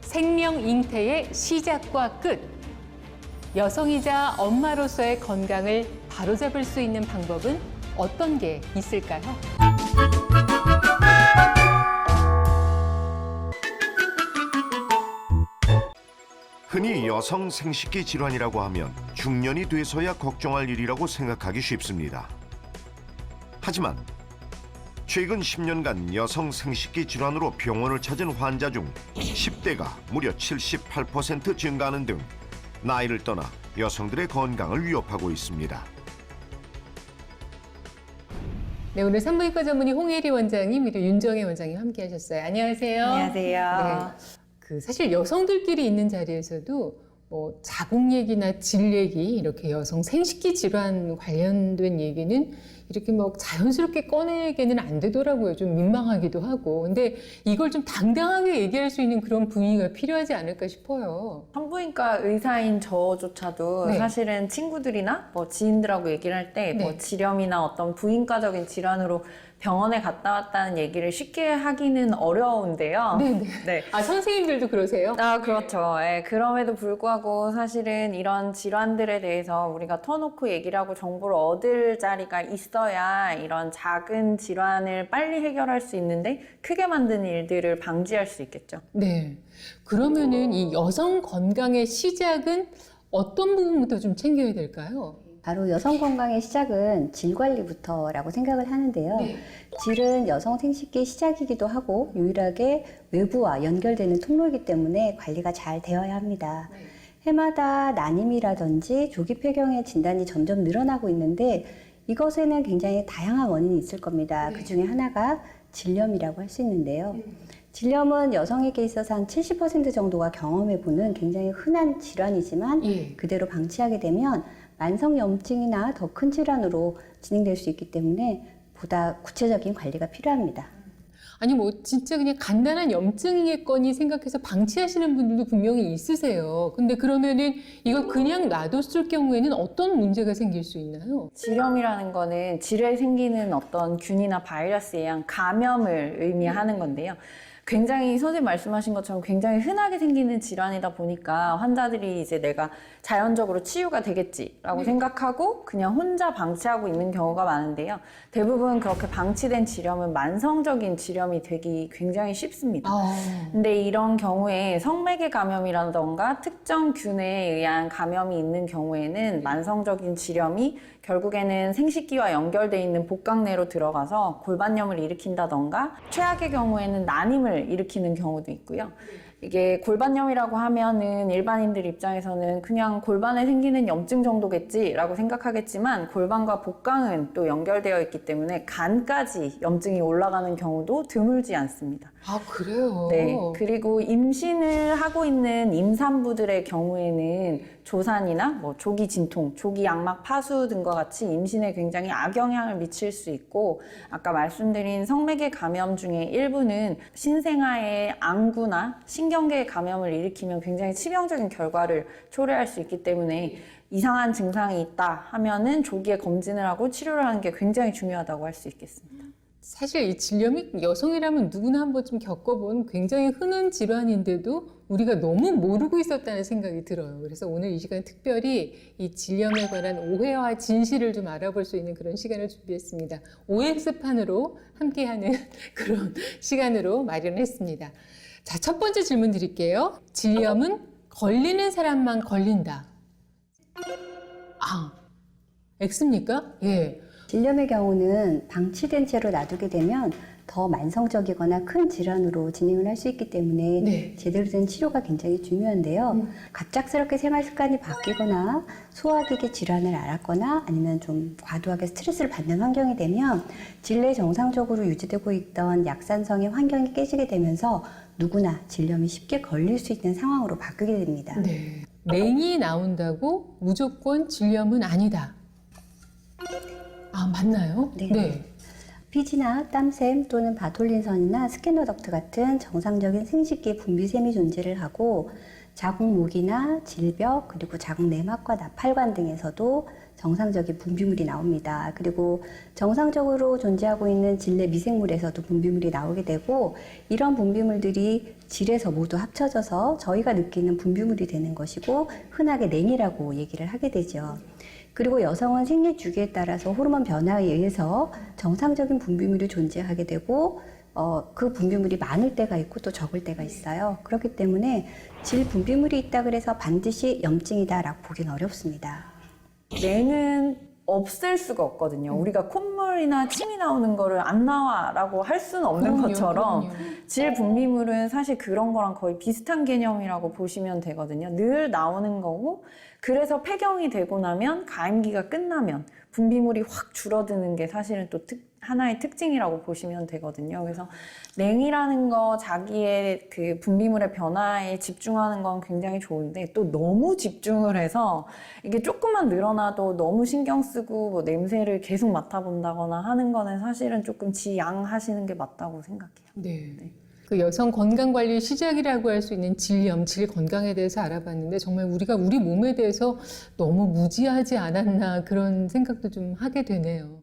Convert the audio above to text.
생명 잉태의 시작과 끝. 여성이자 엄마로서의 건강을 바로잡을 수 있는 방법은 어떤 게 있을까요? 흔히 여성 생식기 질환이라고 하면 중년이 돼서야 걱정할 일이라고 생각하기 쉽습니다. 하지만 최근 10년간 여성 생식기 질환으로 병원을 찾은 환자 중 10대가 무려 78% 증가하는 등 나이를 떠나 여성들의 건강을 위협하고 있습니다. 네, 오늘 산부인과 전문의 홍혜리 원장님 그리고 윤정혜 원장님 함께 하셨어요. 안녕하세요. 안녕하세요. 사실 여성들끼리 있는 자리에서도 뭐 자궁 얘기나 질 얘기 이렇게 여성 생식기 질환 관련된 얘기는 이렇게 뭐 자연스럽게 꺼내게는 안 되더라고요. 좀 민망하기도 하고. 근데 이걸 좀 당당하게 얘기할 수 있는 그런 분위기가 필요하지 않을까 싶어요. 산부인과 의사인 저조차도 네. 사실은 친구들이나 뭐 지인들하고 얘기를 할 때 뭐 네. 질염이나 어떤 부인과적인 질환으로 병원에 갔다 왔다는 얘기를 쉽게 하기는 어려운데요. 네네. 네. 아, 선생님들도 그러세요? 아, 그렇죠. 예, 그럼에도 불구하고 사실은 이런 질환들에 대해서 우리가 터놓고 얘기를 하고 정보를 얻을 자리가 있어야 이런 작은 질환을 빨리 해결할 수 있는데 크게 만드는 일들을 방지할 수 있겠죠. 네. 그러면은 이 여성 건강의 시작은 어떤 부분부터 좀 챙겨야 될까요? 바로 여성 건강의 시작은 질 관리부터라고 생각을 하는데요. 질은 여성 생식기의 시작이기도 하고 유일하게 외부와 연결되는 통로이기 때문에 관리가 잘 되어야 합니다. 해마다 난임이라든지 조기 폐경의 진단이 점점 늘어나고 있는데 이것에는 굉장히 다양한 원인이 있을 겁니다. 그 중에 하나가 질염이라고 할 수 있는데요. 질염은 여성에게 있어서 한 70% 정도가 경험해보는 굉장히 흔한 질환이지만 예. 그대로 방치하게 되면 만성염증이나 더 큰 질환으로 진행될 수 있기 때문에 보다 구체적인 관리가 필요합니다. 아니 뭐 진짜 그냥 간단한 염증이겠거니 생각해서 방치하시는 분들도 분명히 있으세요. 근데 그러면은 이걸 그냥 놔뒀을 경우에는 어떤 문제가 생길 수 있나요? 질염이라는 거는 질에 생기는 어떤 균이나 바이러스에 의한 감염을 의미하는 건데요. 굉장히 선생님 말씀하신 것처럼 굉장히 흔하게 생기는 질환이다 보니까 환자들이 이제 내가 자연적으로 치유가 되겠지라고 생각하고 그냥 혼자 방치하고 있는 경우가 많은데요. 대부분 그렇게 방치된 질염은 만성적인 질염이 되기 굉장히 쉽습니다. 근데 이런 경우에 성매개 감염이라던가 특정 균에 의한 감염이 있는 경우에는 만성적인 질염이 결국에는 생식기와 연결되어 있는 복강내로 들어가서 골반염을 일으킨다던가 최악의 경우에는 난임을 일으키는 경우도 있고요. 이게 골반염이라고 하면은 일반인들 입장에서는 그냥 골반에 생기는 염증 정도겠지라고 생각하겠지만 골반과 복강은 또 연결되어 있기 때문에 간까지 염증이 올라가는 경우도 드물지 않습니다. 아, 그래요? 네. 그리고 임신을 하고 있는 임산부들의 경우에는 조산이나 뭐 조기 진통, 조기 양막 파수 등과 같이 임신에 굉장히 악영향을 미칠 수 있고 아까 말씀드린 성매개 감염 중에 일부는 신생아의 안구나 신경계의 감염을 일으키면 굉장히 치명적인 결과를 초래할 수 있기 때문에 이상한 증상이 있다 하면은 조기에 검진을 하고 치료를 하는 게 굉장히 중요하다고 할 수 있겠습니다. 사실 이 질염이 여성이라면 누구나 한 번쯤 겪어본 굉장히 흔한 질환인데도 우리가 너무 모르고 있었다는 생각이 들어요. 그래서 오늘 이 시간 특별히 이 질염에 관한 오해와 진실을 좀 알아볼 수 있는 그런 시간을 준비했습니다. OX판으로 함께하는 그런 시간으로 마련했습니다. 자, 첫 번째 질문 드릴게요. 질염은 걸리는 사람만 걸린다. 아, X입니까? 예. 질염의 경우는 방치된 채로 놔두게 되면 더 만성적이거나 큰 질환으로 진행을 할 수 있기 때문에 네. 제대로 된 치료가 굉장히 중요한데요. 갑작스럽게 생활 습관이 바뀌거나 소화기계 질환을 앓았거나 아니면 좀 과도하게 스트레스를 받는 환경이 되면 질내 정상적으로 유지되고 있던 약산성의 환경이 깨지게 되면서 누구나 질염이 쉽게 걸릴 수 있는 상황으로 바뀌게 됩니다. 네. 맹이 나온다고 무조건 질염은 아니다. 아, 맞나요? 네. 피지나 땀샘 또는 바톨린선이나 스캐너 덕트 같은 정상적인 생식기 분비샘이 존재를 하고 자궁목이나 질벽 그리고 자궁 내막과 나팔관 등에서도 정상적인 분비물이 나옵니다. 그리고 정상적으로 존재하고 있는 질내 미생물에서도 분비물이 나오게 되고 이런 분비물들이 질에서 모두 합쳐져서 저희가 느끼는 분비물이 되는 것이고 흔하게 냉이라고 얘기를 하게 되죠. 그리고 여성은 생리 주기에 따라서 호르몬 변화에 의해서 정상적인 분비물이 존재하게 되고 그 분비물이 많을 때가 있고 또 적을 때가 있어요. 그렇기 때문에 질 분비물이 있다 그래서 반드시 염증이다라고 보기는 어렵습니다. 냉은 없앨 수가 없거든요. 우리가 콧물이나 침이 나오는 거를 안 나와라고 할 수는 없는 그럼요, 것처럼 그럼요. 질 분비물은 사실 그런 거랑 거의 비슷한 개념이라고 보시면 되거든요. 늘 나오는 거고 그래서 폐경이 되고 나면 가임기가 끝나면 분비물이 확 줄어드는 게 사실은 또 하나의 특징이라고 보시면 되거든요. 그래서 냉이라는 거 자기의 그 분비물의 변화에 집중하는 건 굉장히 좋은데 또 너무 집중을 해서 이게 조금만 늘어나도 너무 신경 쓰고 뭐 냄새를 계속 맡아본다거나 하는 거는 사실은 조금 지양하시는 게 맞다고 생각해요. 네. 그 여성 건강관리 시작이라고 할 수 있는 질염, 질 건강에 대해서 알아봤는데 정말 우리가 우리 몸에 대해서 너무 무지하지 않았나 그런 생각도 좀 하게 되네요.